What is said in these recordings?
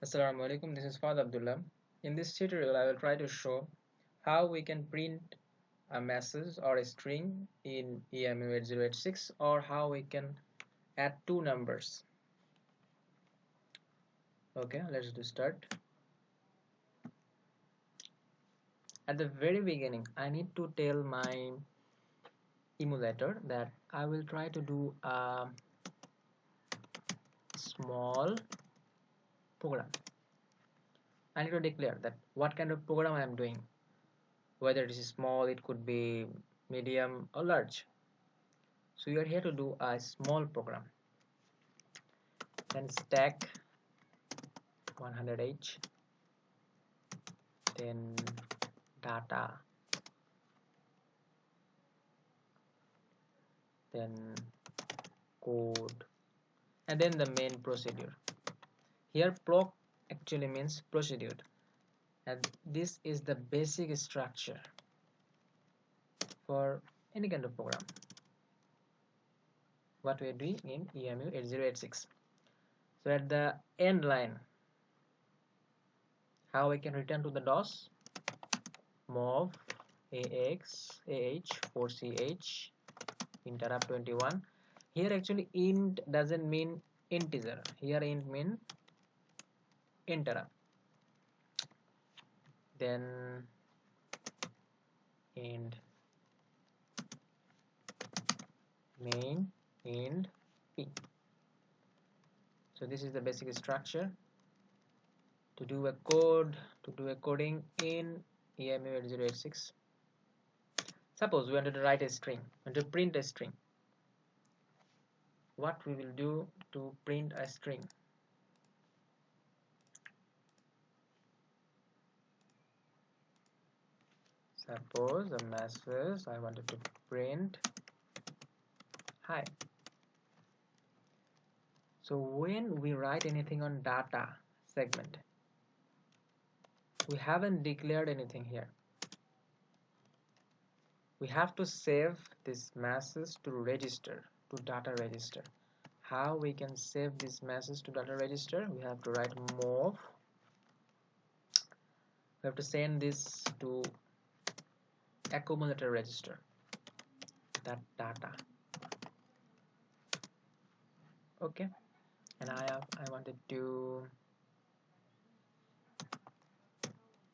Assalamu alaikum, this is Father Abdullah. In this tutorial, I will try to show how we can print a message or a string in emu8086 or how we can add two numbers. Okay, let's do start. At the very beginning, I need to tell my emulator that I will try to do a small program. I need to declare that what kind of program I am doing, whether it is small, it could be medium or large. So we are here to do a small program. Then stack 100h, then data, then code, and then the main procedure. Here proc actually means procedure, and this is the basic structure for any kind of program what we are doing in emu8086. So at the end line, how we can return to the DOS, mov ah4ch interrupt 21. Here actually int doesn't mean integer, here int mean interrupt. Then int main int p. So this is the basic structure to do a coding in emu8086. Suppose we wanted to write a string and to print a string. What we will do to print a string? Suppose a message I wanted to print hi. So when we write anything on data segment, we haven't declared anything here. We have to save this message to register, to data register. How we can save this message to data register? We have to write mov. We have to send this to accumulator register, that data. Okay, and I wanted to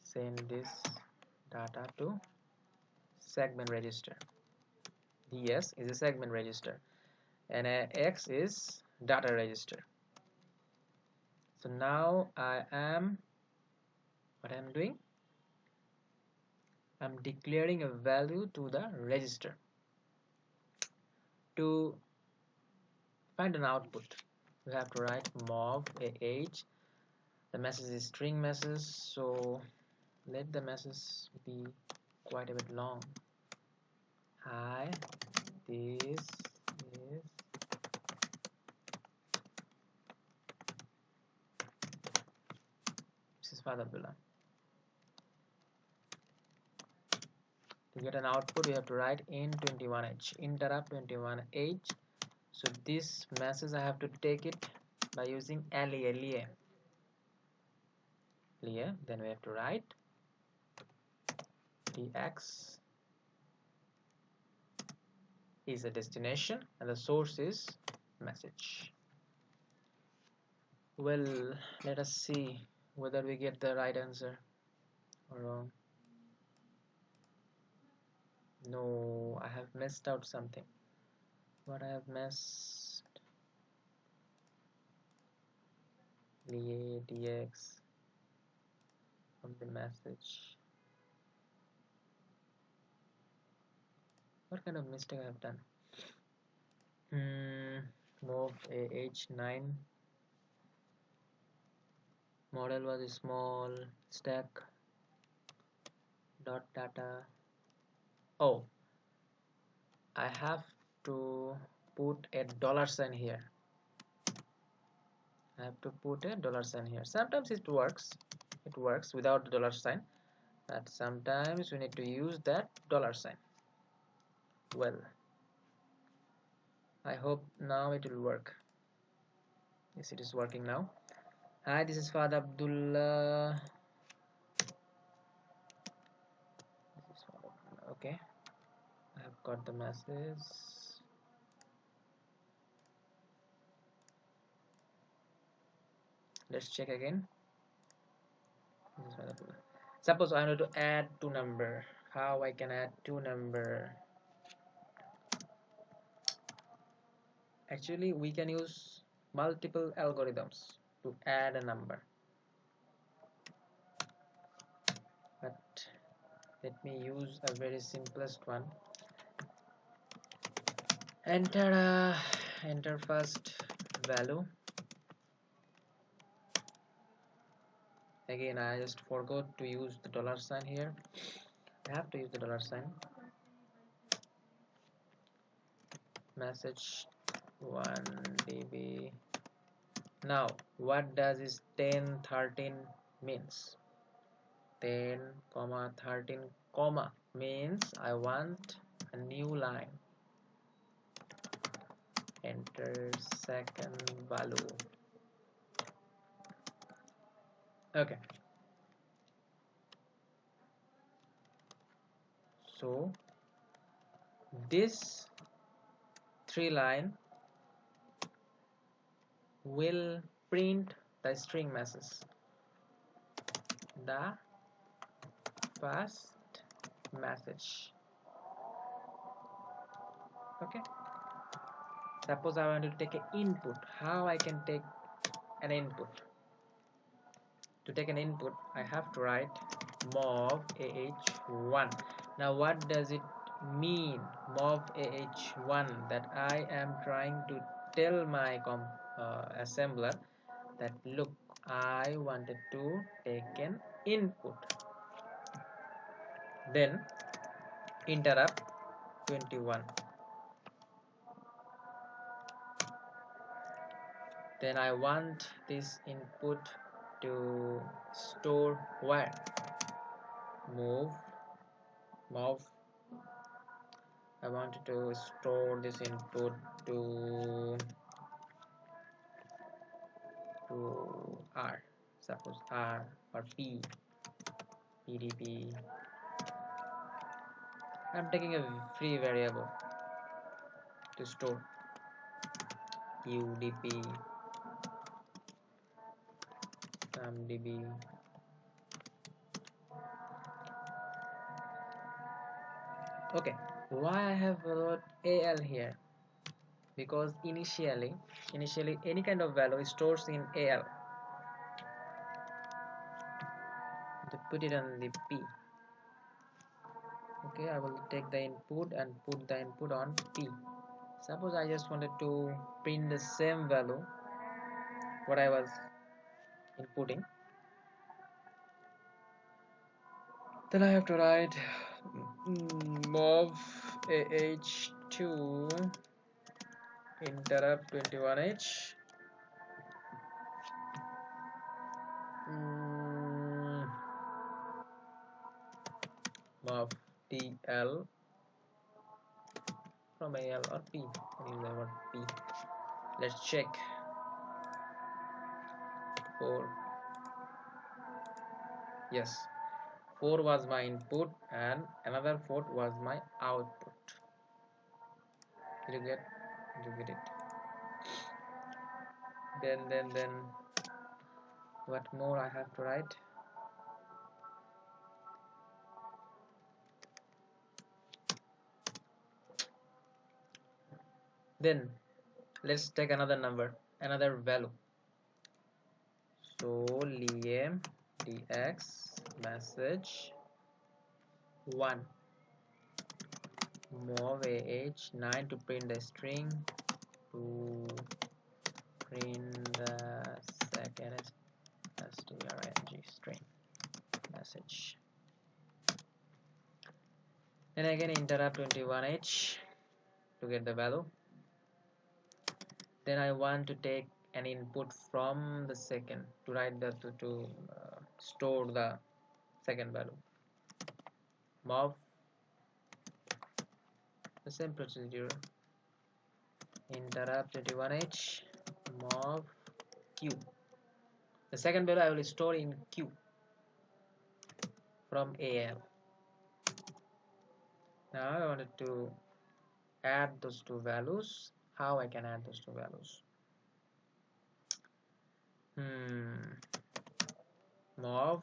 send this data to segment register. DS is a segment register and X is data register. So now what I'm doing, I'm declaring a value to the register. To find an output, we have to write mov ah. The message is string message, so let the message be quite a bit long. Hi, this is Father Abdullah. To get an output, we have to write int21h, interrupt 21h. So this message I have to take it by using lia. Then we have to write dx is a destination and the source is message. Well, let us see whether we get the right answer or wrong. No, I have messed out something. What I have messed? dx from the message. What kind of mistake I have done? Move ah9. Model was small. Stack dot data. Oh, I have to put a $sign here. I have to put a $sign here. Sometimes it works without the $sign, but sometimes we need to use that $sign. Well, I hope now it will work. Yes, it is working now. Hi, this is Father Abdullah. Okay, I have got the message. Let's check again. Suppose I want to add two number. How I can add two number? Actually, we can use multiple algorithms to add a number. But let me use a very simplest one. Enter first value. Again, I just forgot to use the dollar sign here. I have to use the dollar sign. Message 1 dB. Now, what does this 10 13 means? 10 comma 13 comma means I want a new line. Enter second value. Okay, so this 3 line will print the string message, the first message. Okay, suppose I want to take an input. How I can take an input? To take an input, I have to write mov ah1. Now what does it mean, mov ah1? That I am trying to tell my assembler that look, I wanted to take an input. Then interrupt 21. Then I want this input to store where? Move. I wanted to store this input to R. Suppose R or P. PDP. I'm taking a free variable to store. UDP. DB. Okay, why I have wrote AL here? Because initially any kind of value stores in AL. To put it on the P. Okay, I will take the input and put the input on P. Suppose I just wanted to print the same value what I was inputting. Then I have to write mov ah2 interrupt 21h mov TL from AL or P. Use the word P. Let's check. 4. Yes, 4 was my input and another 4 was my output. Did you get it? Then what more I have to write? Then let's take another number, another value. So liam dx message 1 mov ah9 to print the string, to print the second string string message. Then again interrupt 21h to get the value. Then I want to take an input from the second to write the to store the second value. Mov, the same procedure. Interrupt 21h mov q. The second value I will store in Q from AL. Now I wanted to add those two values. How I can add those two values? Mov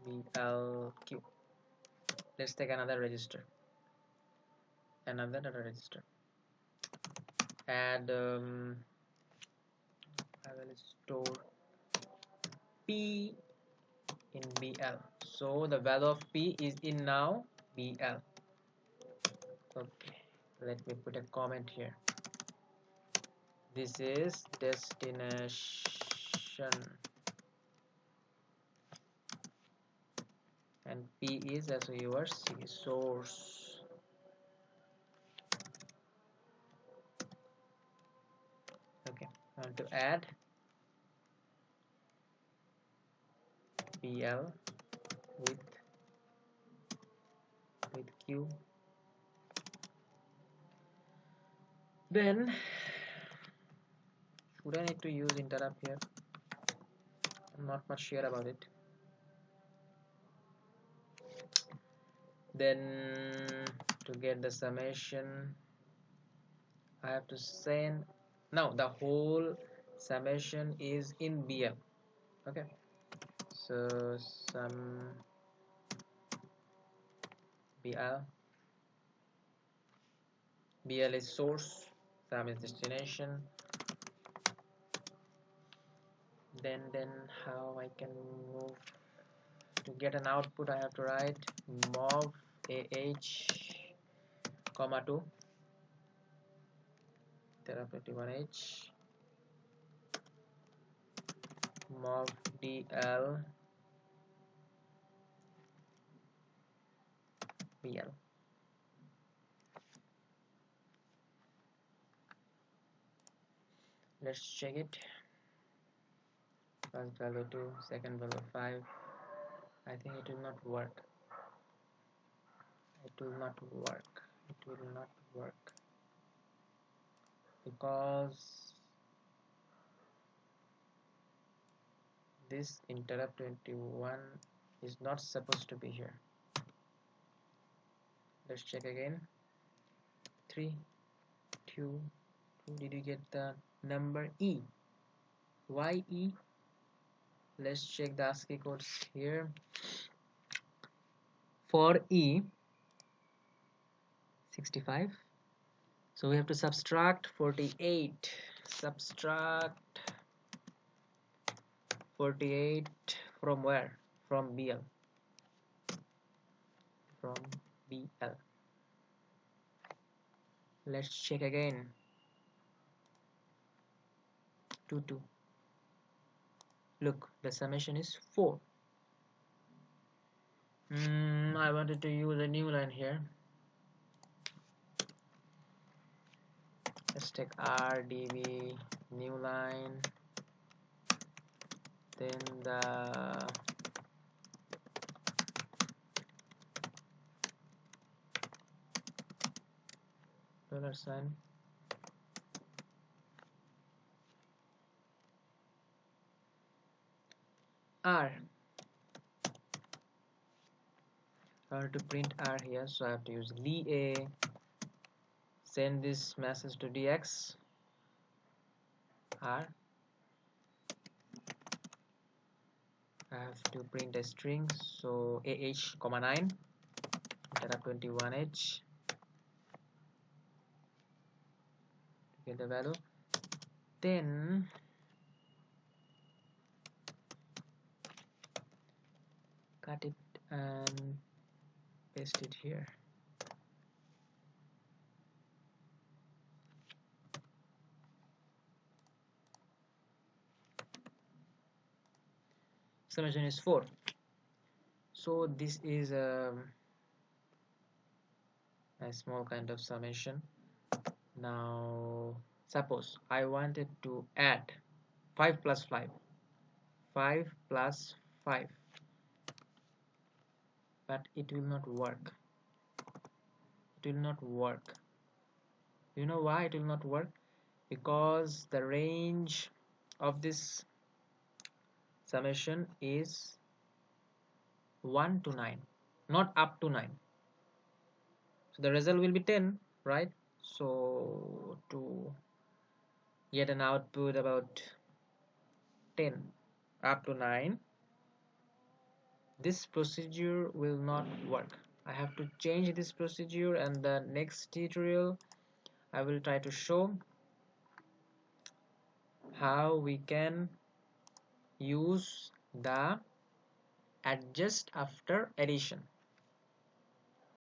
BLQ. Let's take another register. Another data register. Add I will store P in BL. So the value of P is in now BL. Okay, let me put a comment here. This is destination and P is as your source. Okay, I want to add BL with Q. Then should I need to use interrupt here? I'm not much sure about it. Then to get the summation I have to send. Now the whole summation is in BL. Okay, so some BL is source, sum is destination. Then how I can move to get an output? I have to write mov comma 2 31H mov DL BL. Let's check it. First value 2, second value 5. I think it will not work. It will not work. It will not work because this interrupt 21 is not supposed to be here. Let's check again. 3 2 2. Did you get the number E? Why E? Let's check the ASCII codes here. For E 65, so we have to subtract 48. Subtract 48 from where? From BL. From BL. Let's check again. 2 2. Look, the summation is 4. I wanted to use a new line here. Let's take RDB new line, then the dollar sign, R. I have to print R here, so I have to use LA. Send this message to DX R. I have to print a string, so AH, 9 interrupt 21H to get the value. Then cut it and paste it here. Summation is 4. So this is a small kind of summation. Now suppose I wanted to add 5 plus 5. 5 plus 5. But it will not work. It will not work. You know why it will not work? because the range of this summation is 1 to 9, not up to 9. So the result will be 10, right? So to get an output about 10 up to 9, this procedure will not work. I have to change this procedure, and the next tutorial I will try to show how we can use the adjust after addition.